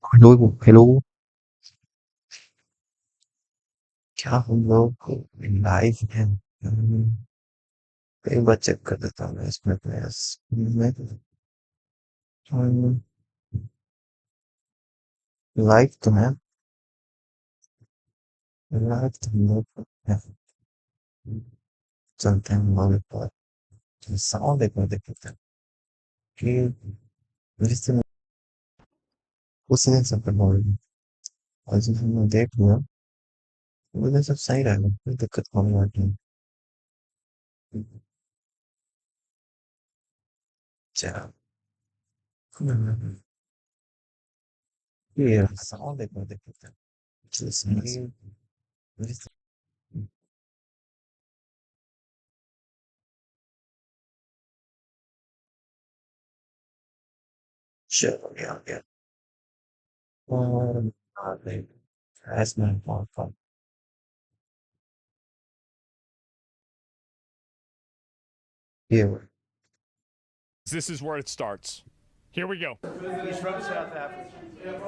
Hello, hello, क्या हम लोग लाइव हैं? एक बार चेक कर देता हूँ मैं इसमें में लाइव तो है, लाइव तो हम लोग हैं। चलते हैं हमारे पास साउंड एक बार देख लेते हैं कि जिससे उसी दिन सब करना होगा। और जिस हमने देख लिया वो दिन सब सही रहेगा, कोई दिक्कत होने वाली नहीं। अच्छा, ये साउंड एक बार देख लेते हैं जिसमें चलो गया और as my phone. Here. This is where it starts. Here we go. He's from South Africa.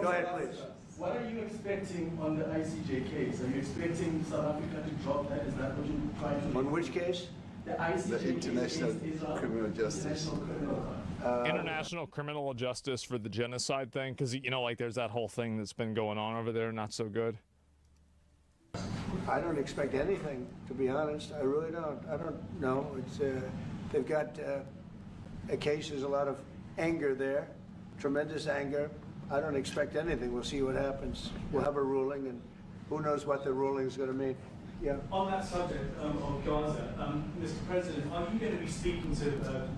Go ahead, please. What are you expecting on the ICJ case? Are you expecting South Africa to drop that? Is that what you're trying to do? On which case? The ICJ The International case is Criminal Justice. International criminal justice for the genocide thing, because like there's that whole thing that's been going on over there, not so good. I don't expect anything, to be honest. I really don't. I don't know. It's they've got a case. There's a lot of anger there, tremendous anger. I don't expect anything. We'll see what happens. We'll have a ruling, and who knows what the ruling is going to mean. Yeah. On that subject of Gaza, Mr. President, are you going to be speaking to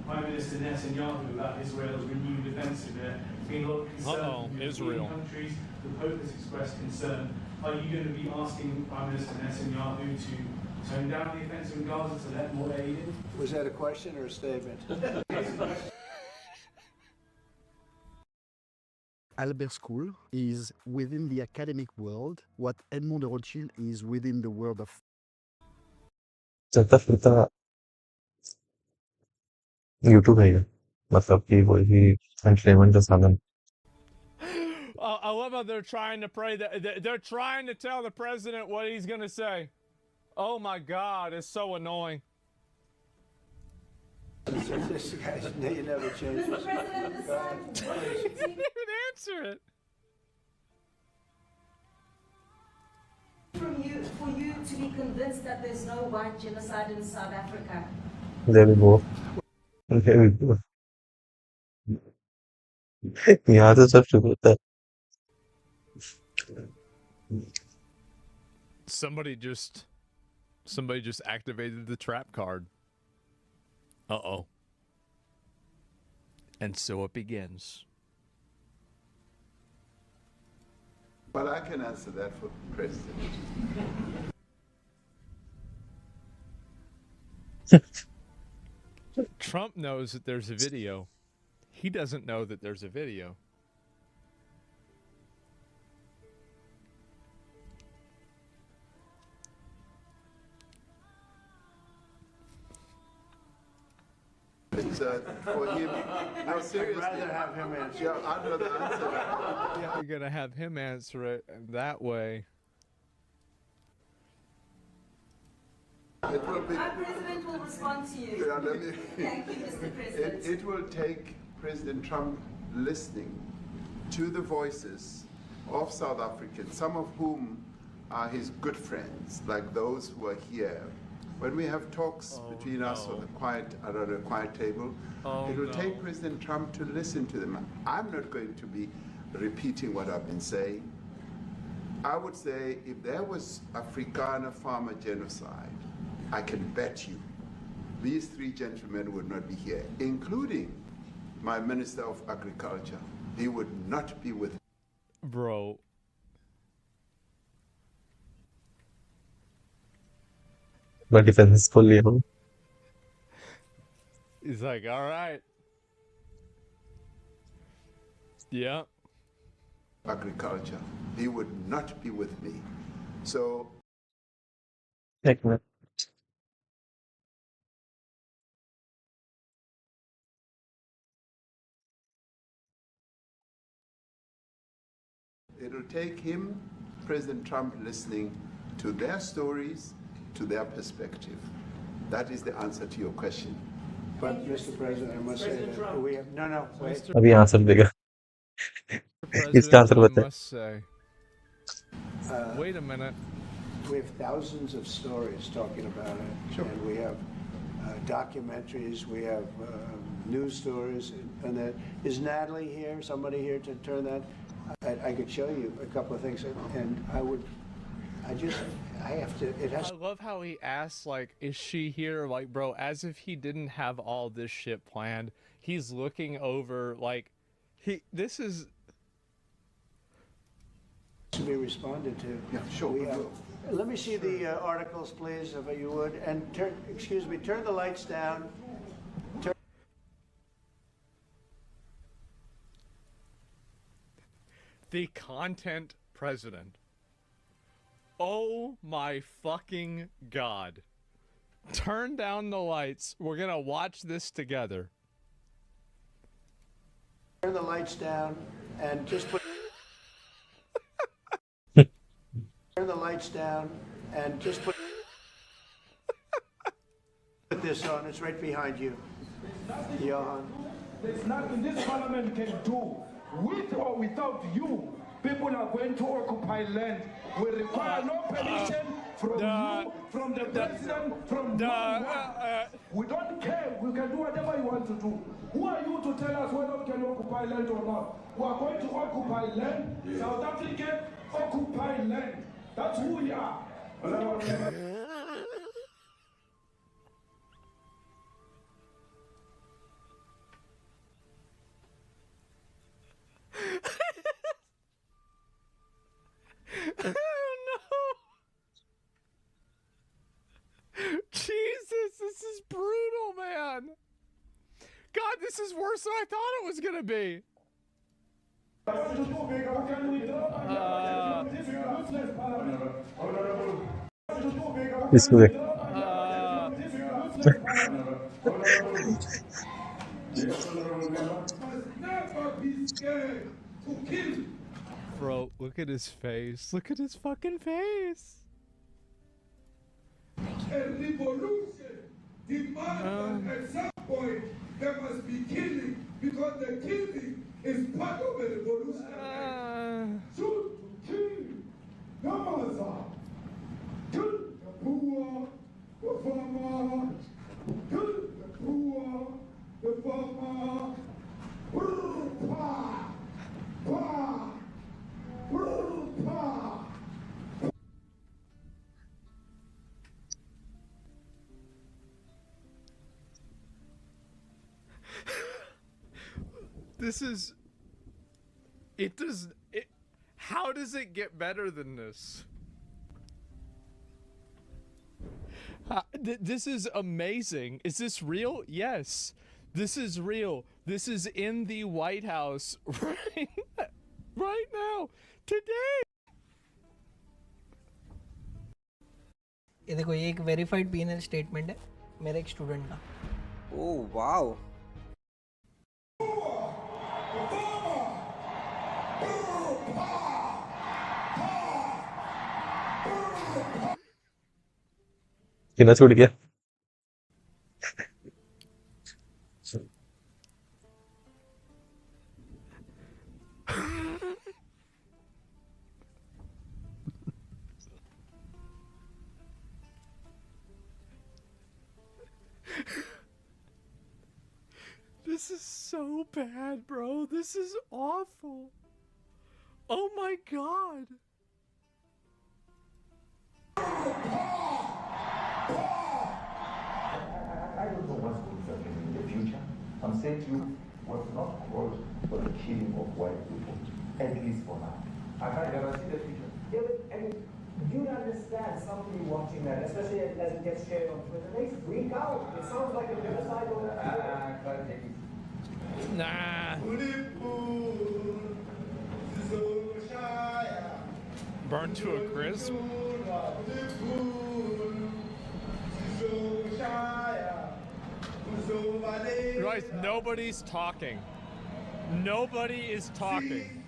Prime Minister Netanyahu about Israel's renewed offensive there? There's been a lot of concern from European countries. The Pope has expressed concern. Are you going to be asking Prime Minister Netanyahu to tone down the offensive in Gaza to let more aid in? Was that a question or a statement? Albert School is within the academic world what Edmond de Rothschild is within the world of चलता फिरता YouTube है ये, मतलब कि कोई भी entertainment का साधन। I love how they're trying to pray that they're trying to tell the president what he's going to say. Oh my God, it's so annoying. This guy's you never change. Mr. President, He didn't even answer it. for you to be convinced that there's no white genocide in South Africa. There we go. There we go. यहाँ तो सब शुरू होता है। Somebody just activated the trap card. Uh-oh. And so it begins. Well, I can answer that for President. Trump knows that there's a video. He doesn't know that there's a video. It's for him. No, seriously. I'd rather have him answer. Yeah, I'd rather answer that. Yeah, you're gonna have him answer it that way. It will be. Our president will respond to you. Yeah, let me, Thank you, Mr. President. it will take President Trump listening to the voices of South Africans, some of whom are his good friends, like those who are here. When we have talks between us on around a quiet table, it will take President Trump to listen to them. I'm not going to be repeating what I've been saying. I would say if there was Afrikaner farmer genocide, I can bet you these three gentlemen would not be here, including my Minister of Agriculture. He would not be with. Bro. My defense is fully on. He's like, all right. Yeah. Agriculture. He would not be with me. So. एक minute. It'll take him, President Trump, listening to their stories, to their perspective. That is the answer to your question. But, Mr. President, I must say that we have, no, wait. अभी answer देगा इसका President, answer I बता must say. Wait a minute. We have thousands of stories talking about it. Sure. And we have documentaries, we have news stories. And that, is Natalie here, somebody here to turn that? I could show you a couple of things. And I have to, it has I love how he asks, like, is she here? Like, bro, as if he didn't have all this shit planned. He's looking over, like, this is... to be responded to. Yeah, sure. We have, let me see the articles, please, if you would. And turn the lights down. The content president. Oh my fucking god. Turn down the lights. We're gonna watch this together. Turn the lights down and just put... Turn the lights down and just put this on. It's right behind you, Johan. There's nothing this parliament can do. With or without you, people are going to occupy land. We require no permission from you, from the president, from no one. We don't care. We can do whatever you want to do. Who are you to tell us whether we can occupy land or not? We are going to occupy land. South Africa occupy land. That's who we are. Oh no! Jesus, this is brutal, man! God, this is worse than I thought it was gonna be! इसको देख Bro, look at his face. Look at his fucking face. A revolution demands that at some point there must be killing because the killing is part of a revolution. Shoot to kill. Namaza. Kill the poor, the farmer. Kill the poor, the farmer. Pa, pa, pa. This is... How does it get better than this? This is amazing. Is this real? Yes. This is real. This is in the White House right now. Today. ये देखो ये एक verified PNL statement है मेरे एक student का। Oh wow. कितना छूट गया This is so bad, bro. This is awful. Oh my god. I don't know what's going to happen in the future. I'm saying to you, was not called for the killing of white people, at least for now. I can't guarantee the future. Yeah, but, I mean, you understand somebody watching that, especially as it gets shared on Twitter, they freak out. It sounds like a genocide on that. Try to take it. Nah. Burnt to a crisp. Guys, nobody's talking. Nobody is talking.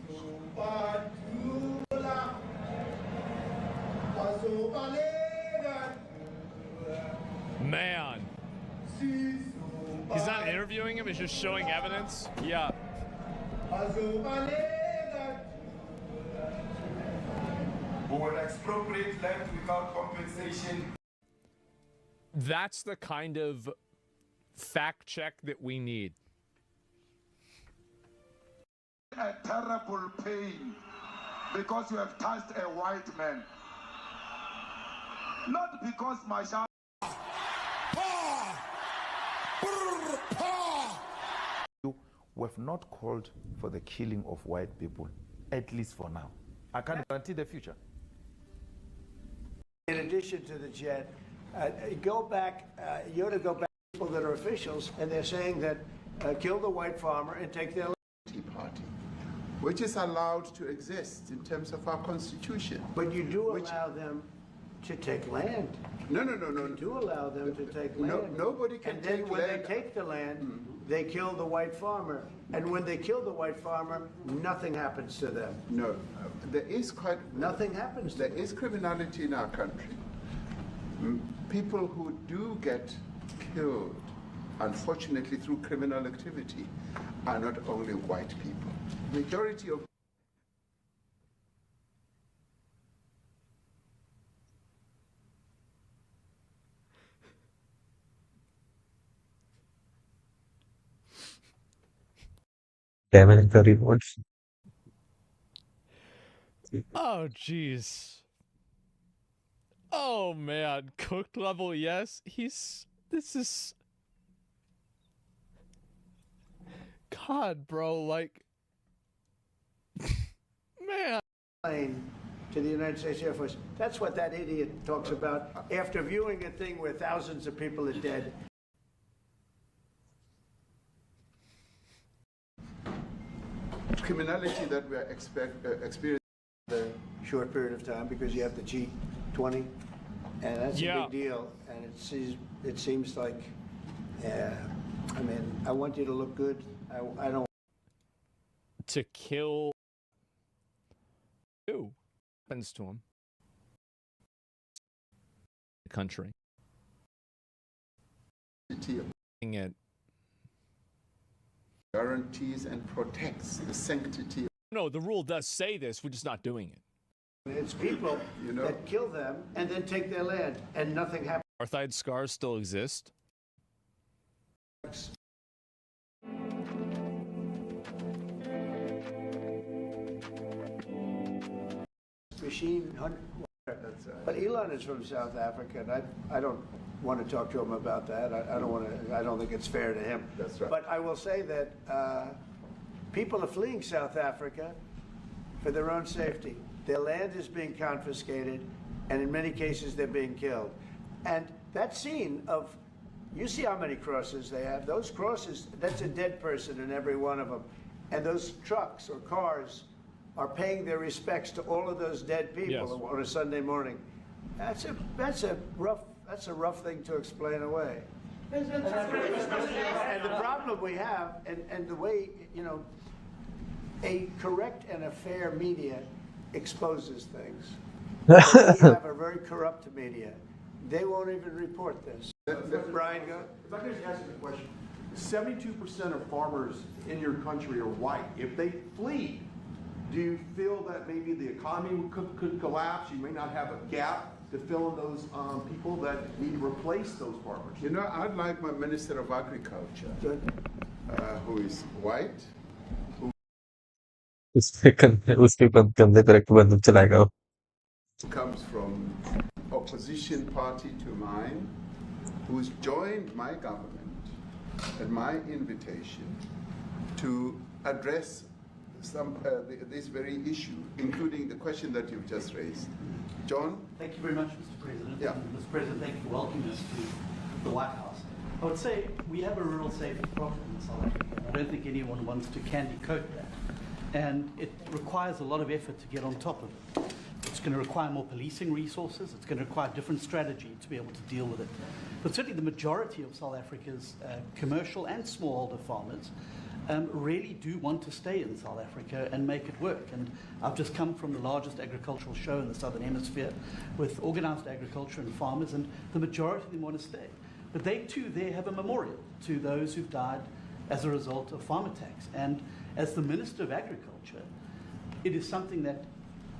Man. He's not interviewing him, he's just showing evidence? Yeah. Who will expropriate land without compensation. That's the kind of fact check that we need. A terrible pain because you have touched a white man. Not because my child. We have not called for the killing of white people, at least for now. I can't guarantee the future. In addition to the jet, go back, you ought to go back to people that are officials, and they're saying that kill the white farmer and take their Party, which is allowed to exist in terms of our constitution. But you do allow them to take land. No. You do allow them to take land. No, nobody can and then take when land. they take the land, they kill the white farmer. And when they kill the white farmer, nothing happens to them. No, there is quite... Nothing happens to them. There is criminality in our country. People who do get killed, unfortunately through criminal activity, are not only white people. Majority of damage the reports. Oh, jeez. Oh, man. Cooked level, yes. This is... God, bro, like... Man. To the United States Air Force. That's what that idiot talks about after viewing a thing where thousands of people are dead. criminality that we are experiencing in a short period of time, because you have the G20, and that's a big deal. And it seems like, I mean, I want you to look good. I don't. To kill who happens to him? The country. It guarantees and protects the sanctity. No, the rule does say this. We're just not doing it. It's people that kill them and then take their land, and nothing happens. Apartheid scars still exist. But Elon is from South Africa, and I don't want to talk to him about that. I don't want to. I don't think it's fair to him. That's right. But I will say that people are fleeing South Africa for their own safety. Their land is being confiscated, and in many cases they're being killed. And that scene of, you see how many crosses they have. Those crosses, that's a dead person in every one of them. And those trucks or cars are paying their respects to all of those dead people on a Sunday morning. That's a rough thing to explain away. And the problem we have, and the way, you know, a correct and a fair media exposes things. We have a very corrupt media. They won't even report this. Brian, go. If I could just ask you a question. 72% of farmers in your country are white. If they flee, do you feel that maybe the economy could collapse? You may not have a gap to fill in those people that need to replace those farmers. You know, I'd like my Minister of Agriculture, who is white. उसके गंदे correct बंदूक चलाएगा वो. Comes from opposition party to mine, who's joined my government at my invitation to address this very issue, including the question that you've just raised. John? Thank you very much, Mr. President. Yeah. Mr. President, thank you for welcoming us to the White House. I would say we have a rural safety problem in South Africa. I don't think anyone wants to candy coat that. And it requires a lot of effort to get on top of it. It's going to require more policing resources. It's going to require different strategy to be able to deal with it. But certainly the majority of South Africa's commercial and smallholder farmers really do want to stay in South Africa and make it work. And I've just come from the largest agricultural show in the Southern Hemisphere with organized agriculture and farmers, and the majority of them want to stay. But they too there have a memorial to those who've died as a result of farm attacks. And as the Minister of Agriculture, it is something that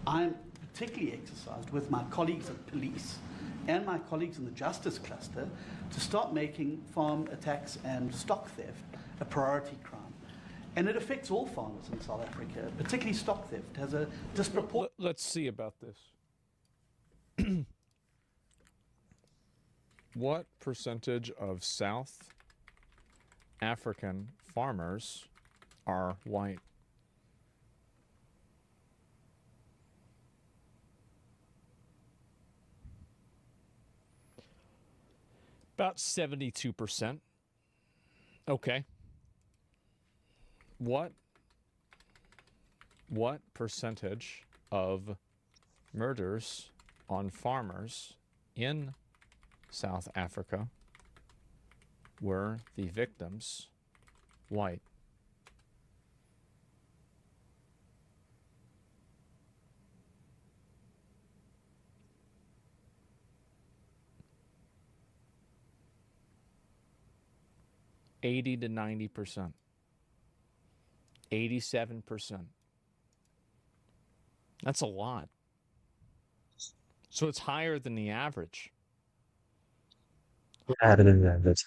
I'm particularly exercised with my colleagues at police and my colleagues in the justice cluster to start making farm attacks and stock theft a priority crime. And it affects all farmers in South Africa, particularly stock theft. It has a disproportionate... Let's see about this. What percentage of South African farmers are white? About 72%. Okay. What percentage of murders on farmers in South Africa were the victims white? $80 to 90%. 87%. That's a lot. So it's higher than the average. Higher than the average.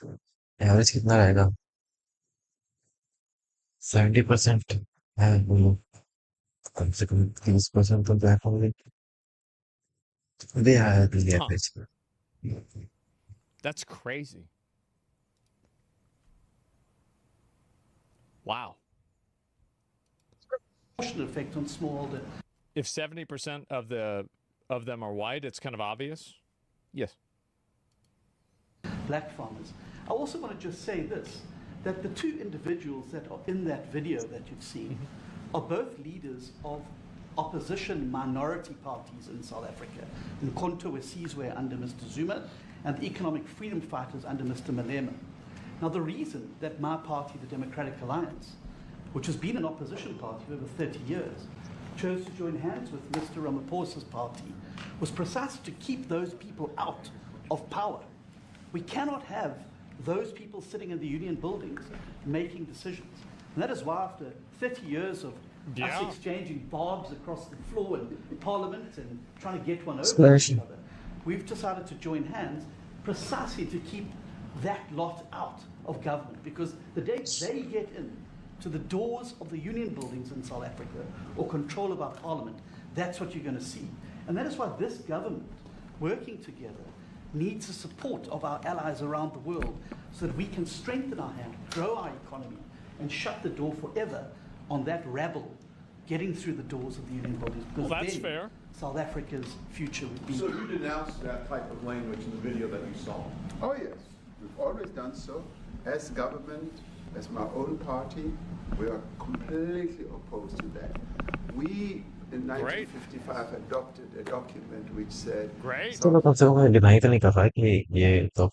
Average कितना रहेगा? 70% है वो कम से कम 30% तो black होंगे. Way higher than the average. That's crazy. Wow. effect on smallholder. If 70% of them are white, it's kind of obvious. Yes. Black farmers. I also want to just say this, that the two individuals that are in that video that you've seen are both leaders of opposition minority parties in South Africa. Mkhonto Wesizwe under Mr. Zuma and the economic freedom fighters under Mr. Malema. Now the reason that my party, the Democratic Alliance, which has been an opposition party for over 30 years, chose to join hands with Mr. Ramaphosa's party was precisely to keep those people out of power. We cannot have those people sitting in the union buildings making decisions. And that is why after 30 years of us exchanging barbs across the floor in Parliament and trying to get one over each other, we've decided to join hands precisely to keep that lot out of government. Because the day they get in to the doors of the union buildings in South Africa or control of our Parliament, that's what you're going to see. And that is why this government, working together, needs the support of our allies around the world so that we can strengthen our hand, grow our economy, and shut the door forever on that rabble getting through the doors of the union buildings. Because well, that's then fair. South Africa's future would be... So you denounced that type of language in the video that you saw? Oh yes, we've always done so. As government, as my own party, we are completely opposed to that. We, in 1955, adopted a document which said... Great. तो कम से कम deny तो नहीं कर रहा है कि ये तो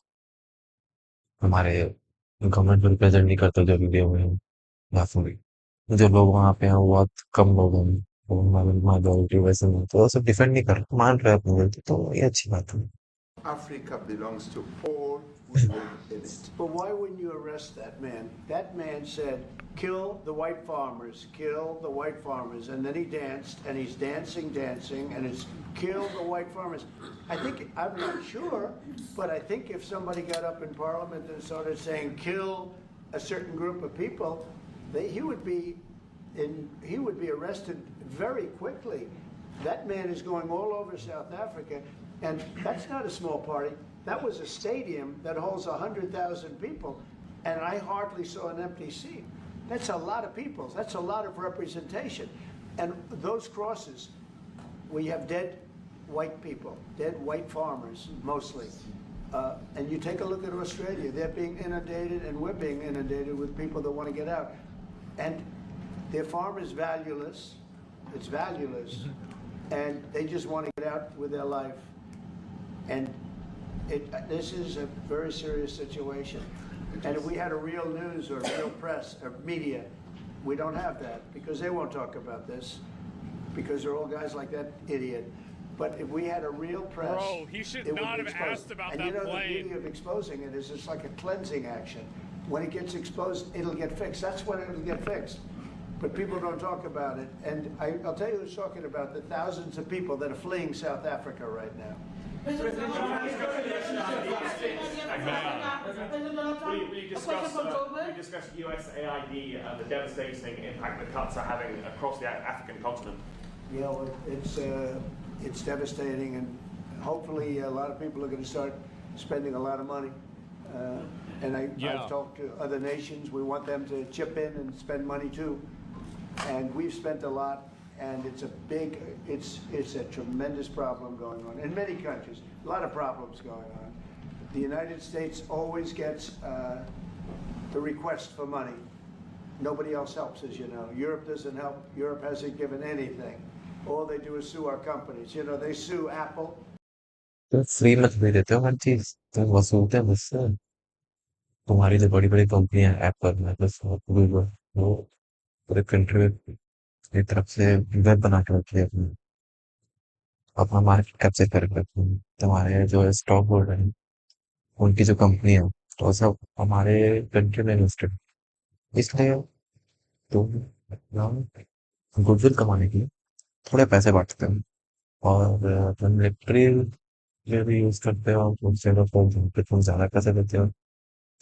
हमारे गवर्नमेंट को रिप्रेजेंट नहीं करते जो वीडियो में या फिर जो लोग वहाँ पे हैं वो बहुत कम लोग हैं वो majority वैसे नहीं तो सब डिफेंड नहीं कर मान रहे अपनी गलती तो ये अच्छी बात है. Africa belongs to all who live in it. But why wouldn't you arrest that man? That man said, kill the white farmers, kill the white farmers. And then he danced, and he's dancing, and it's kill the white farmers. I think, I'm not sure, but I think if somebody got up in Parliament and started saying, kill a certain group of people, he would be arrested very quickly. That man is going all over South Africa, and that's not a small party. That was a stadium that holds 100,000 people, and I hardly saw an empty seat. That's a lot of people. That's a lot of representation. And those crosses, we have dead white people, dead white farmers, mostly. And you take a look at Australia, they're being inundated, and we're being inundated with people that want to get out. And their farm is valueless. It's valueless. And they just want to get out with their life. And this is a very serious situation. And if we had a real news or real press or media We don't have that because they won't talk about this because they're all guys like that idiot. But if we had a real press, Bro, he should it would not be have exposed. asked about and that you know the plane. beauty of exposing it is it's like a cleansing action. When it gets exposed, it'll get fixed. That's when it'll get fixed. But people don't talk about it. And I'll tell you who's talking about the thousands of people that are fleeing South Africa right now. Will you discuss USAID and the devastating impact the cuts are having across the African continent? Yeah, well, it's devastating, and hopefully a lot of people are going to start spending a lot of money. I've talked to other nations. We want them to chip in and spend money too. And we've spent a lot, and it's a tremendous problem going on in many countries. A lot of problems going on. The United States always gets the request for money. Nobody else helps, as you know. Europe doesn't help. Europe hasn't given anything. All they do is sue our companies. You know, they sue Apple. तो free मत दे देते हो हर चीज तो वसूलते हैं मुझसे तुम्हारी जो बड़ी बड़ी कंपनियां एप्पल माइक्रोसॉफ्ट गूगल वो पूरे कंट्री की तरफ से वेब बना के रखी है अपनी अपना मार्केट कैप्चर कर रखी है तुम्हारे जो स्टॉक होल्डर है उनकी जो कंपनी है तो सब हमारे कंट्री में इन्वेस्टेड इसलिए तुम गुडविल कमाने के लिए थोड़े पैसे बांटते हैं और तुम लिटरली जो भी यूज करते हो उनसे पे तुम ज्यादा पैसे देते हो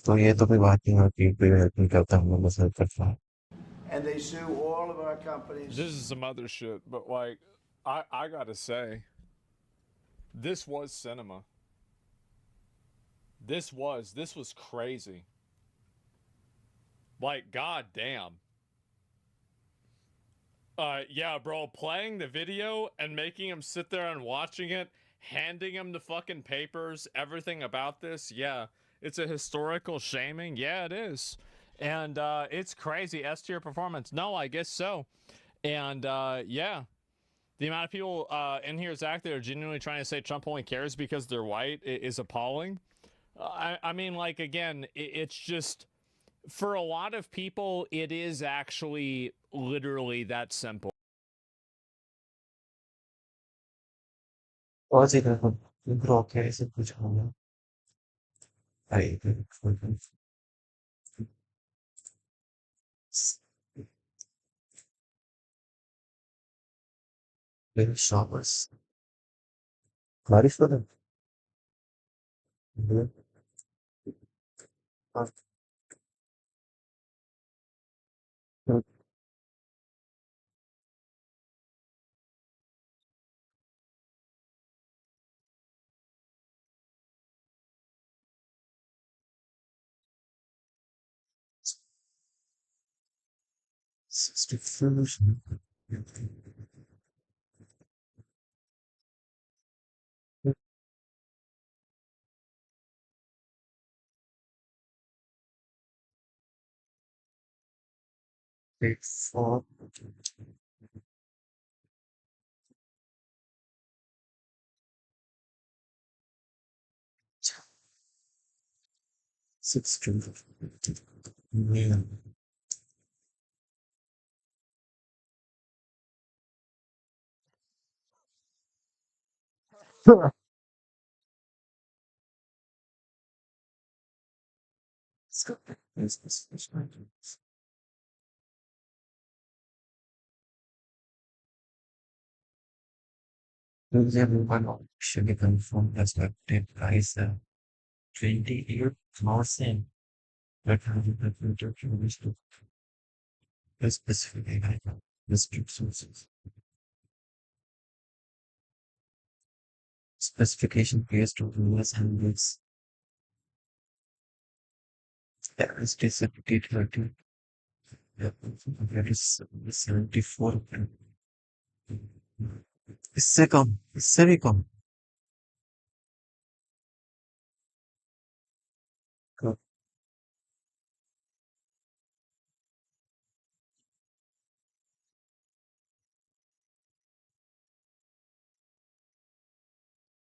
तो ये तो कोई बात नहीं है कि कोई हेल्प नहीं करता हम लोग बस हेल्प करता है And they sue all of our companies. This is some other shit, but like, I gotta say, this was cinema. This was crazy. Like, goddamn. Yeah, bro, playing the video and making him sit there and watching it, handing him the fucking papers, everything about this, yeah, it's a historical shaming. Yeah, it is. And it's crazy. S tier performance. No, I guess so. And yeah, the amount of people in here, Zach, that are genuinely trying to say Trump only cares because they're white is appalling. I mean, like, again, it's just, for a lot of people, it is actually literally that simple. और जी bro कैसे कुछ होगा अरे little shoppers बारिश हो रहा है हाँ, हाँ, 64 4 16 yeah. This Those everyone should be confirmed as active price 20-year more same but have the future to the specific item restrictions specification based on US handles that is disappeared 30 that is 74 इससे भी कम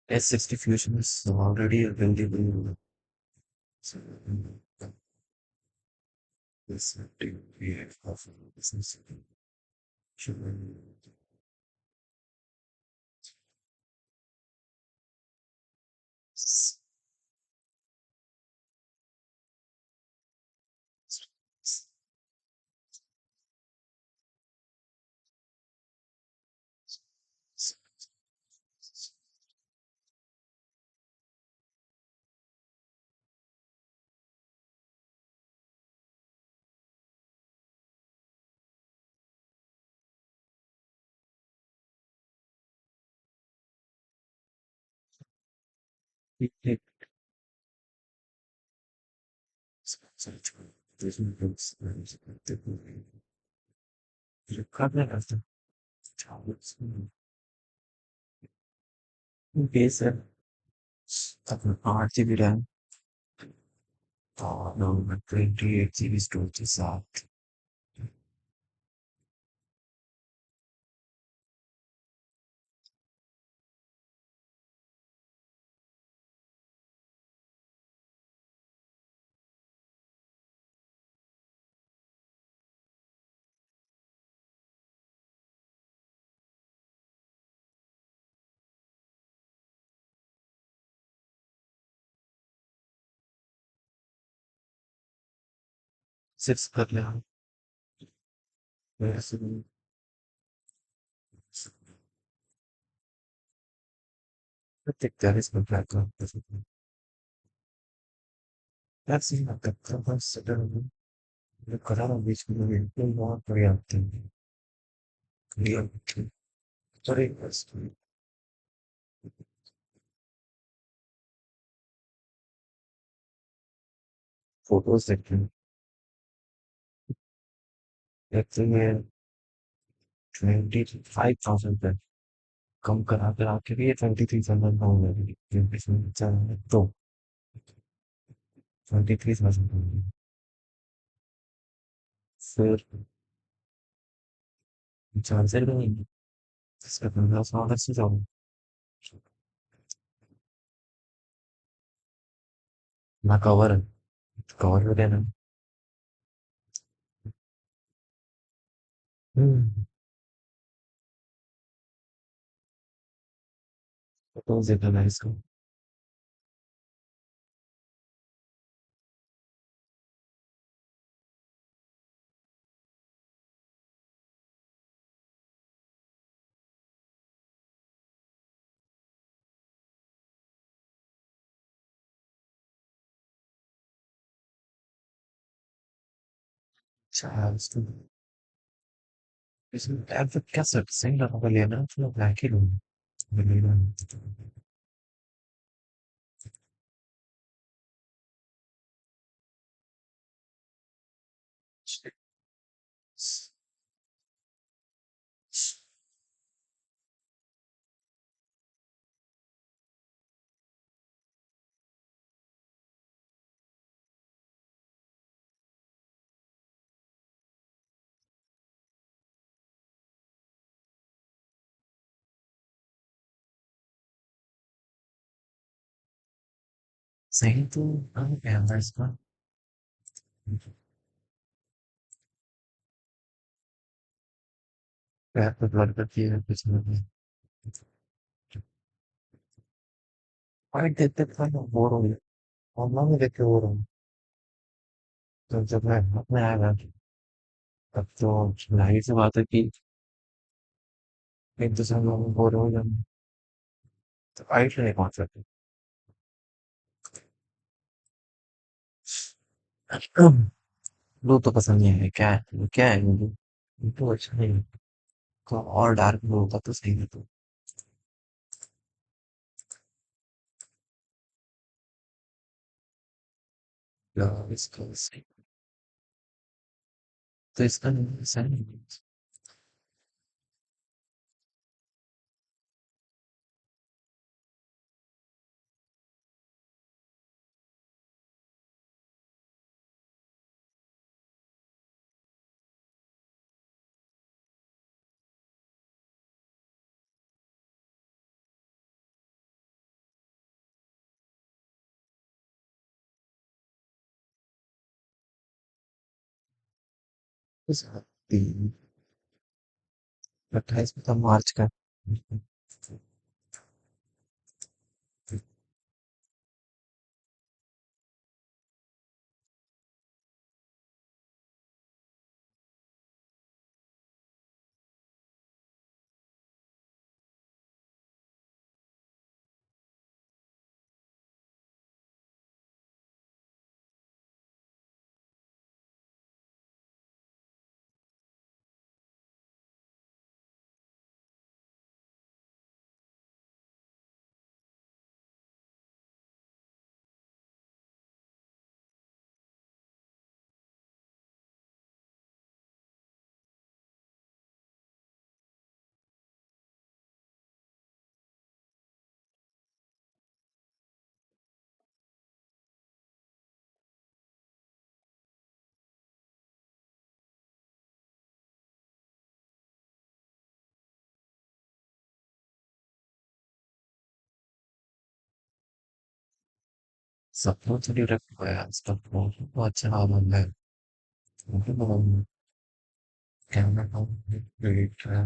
S60 Fusion is already available. So, this big creative of business. Human B.Tech there's no books the problem of the towers in case of an RTB no 28 GB storage is out. Six per now. Yes, I think that is my backup. That's in the purpose the corona which we will do more reacting. Reality. Sorry, photos that can actually 25,000 per कम करा कर आके भी ये 23,000 होंगे तो 23,000 होंगे फिर charger भी नहीं है इसका 15,000 से जाऊँ ना कवर कवर भी देना फोटोज देखना है इसको अच्छा इसको इसमें टैब क्या सेटिंग लगा लेना तो ब्लैक ही लूँगा सही तो कैमरा इसका पैर पे ब्लर करती है कुछ नहीं और देखते था बोर हो गया और मैं देख के बोर हो गया तो जब मैं अपने आया तब तो जाहिर सी बात है कि एक दूसरे लोग बोर हो जाएंगे तो आइट नहीं पहुंच सकते ब्लू तो पसंद नहीं है क्या है ब्लू तो अच्छा नहीं है तो और डार्क ब्लू होता तो सही है तो इसका सही तो इसका सही नहीं है तीन 28 मतलब मार्च का सपनों से रखा है सब बहुत अच्छा आनंद है कैमरा ग्रेट है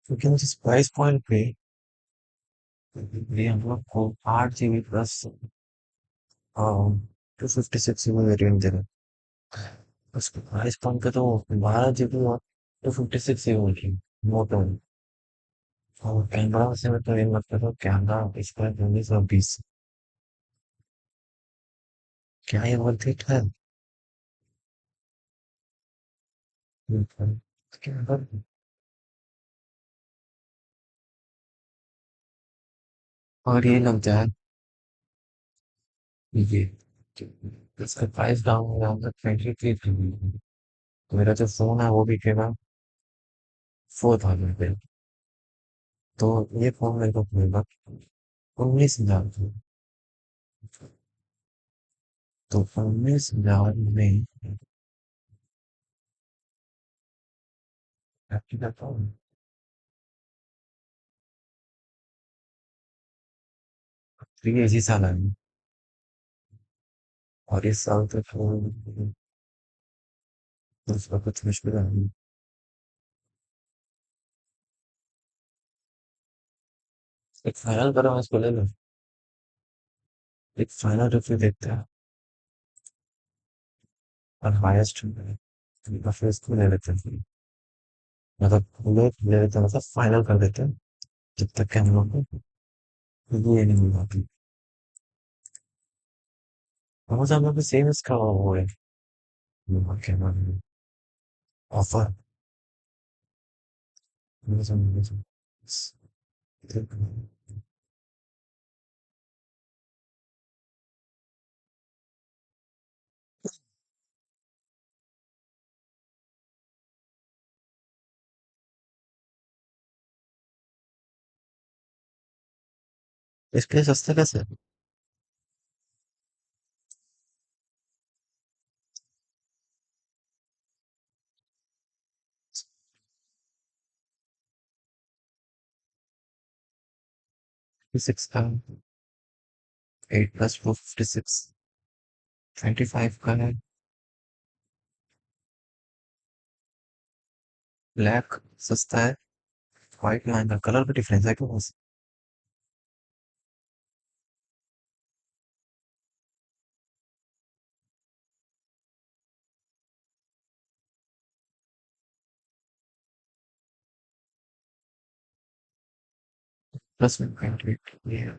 क्योंकि मुझे प्राइस पॉइंट पे ये हम लोग को 8 GB प्लस 256 GB वेरिएंट दे रहे हैं उसके प्राइस पॉइंट पे तो 12 GB और 256 GB की मोटो और कैमरा से मैं तो ये लगता था कैमरा इस पर 1920 क्या ये वर्थ इट है कैमरा और ये लग जाए ये इसका प्राइस डाउन हो जाएगा 23 मेरा जो फोन है वो बिकेगा 4000 पे तो ये फोन मेरे को मिलेगा 19,000 तो 19,000 में आपकी का फोन 3 साल है और इस साल तक फोन उसका कुछ मुश्किल है एक फाइनल करो इसको ले लो एक फाइनल रिव्यू देखते हैं और हाईएस्ट फिर इसको ले लेते हैं मतलब ले लेते हैं मतलब फाइनल कर देते हैं जब तक कि हम लोग को ये नहीं मिल पाती और हम लोग सेम इसका वो है क्या नाम है ऑफर इसके लिए सस्ते कैसे 56 का 8 + 4 56 25 का है ब्लैक सस्ता है व्हाइट महंगा कलर का डिफरेंस है क्या बस प्लस में 28 ये है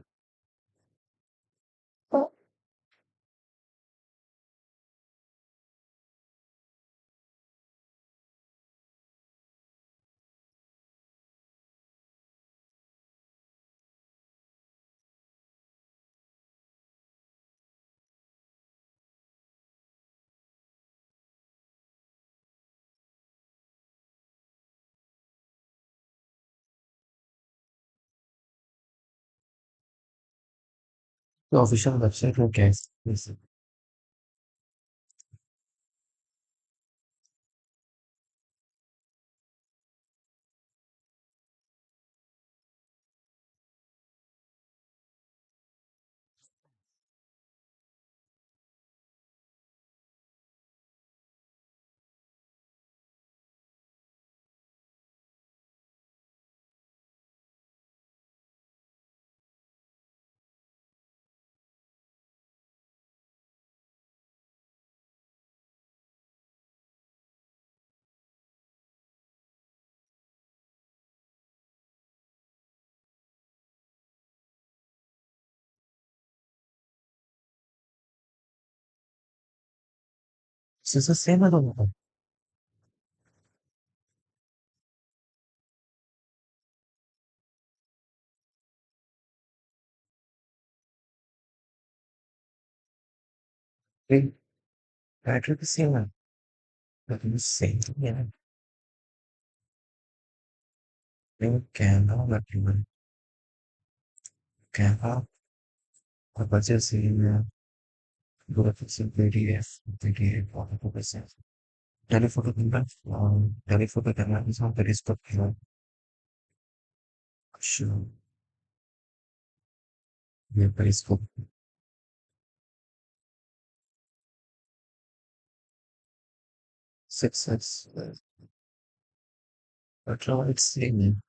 तो ऑफिशियल वेबसाइट में क्या है This is the same other one. Wait, battery the same one. But the same, yeah. They can now let you can have a budget in go to some PDF 44%. Telephoto camera, telephoto camera is not very popular. Sure, yeah, periscope. 6x, but now it's same.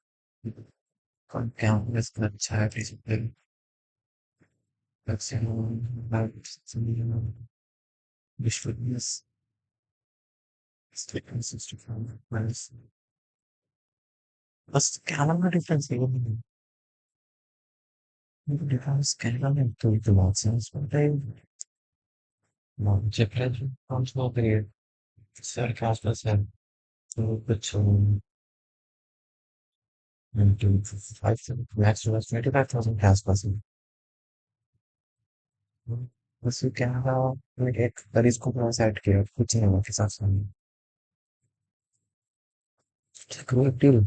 Con countless that child is big. That's visualness. Stick consistent from minus. What's the camera difference even? Because camera and two to nonsense, but they Japan comes not there. Sarcasm to the tone and to 5 maximum 25,000 cast person. बस ये camera में एक तरीको पूरा set किया कुछ नहीं हुआ के साथ सामने क्रिएटिव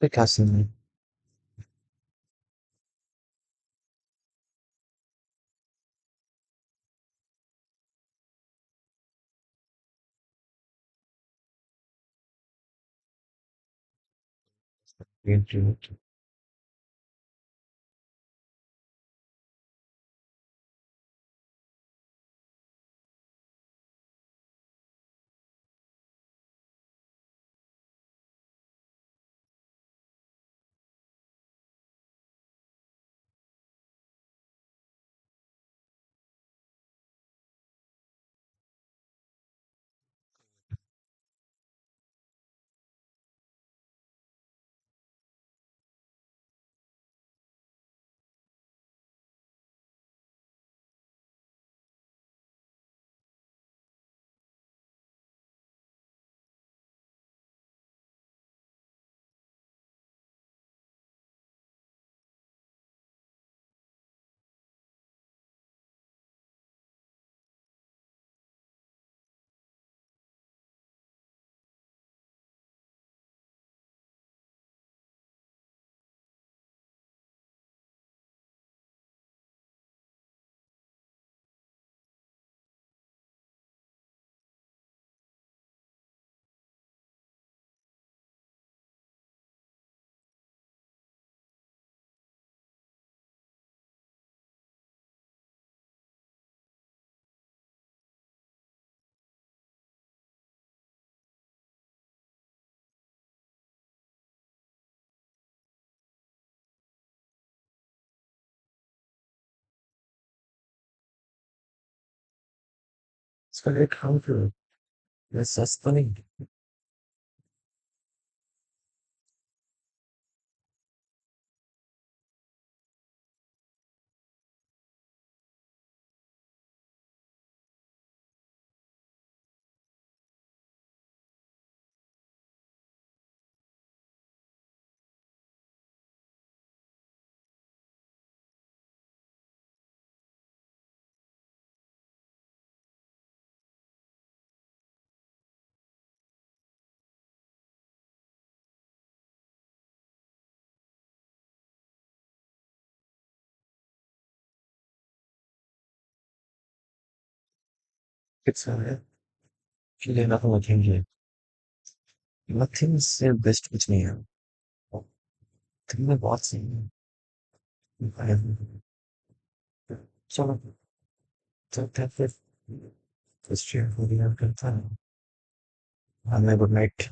पे कैसे में क्रिएटिव इसका एक काम करो मैं सस्ता नहीं it's actually nothing like him here nothing is the best with me तुमने बहुत सही चलो तो फिर first year हो गया करता है Have a good night.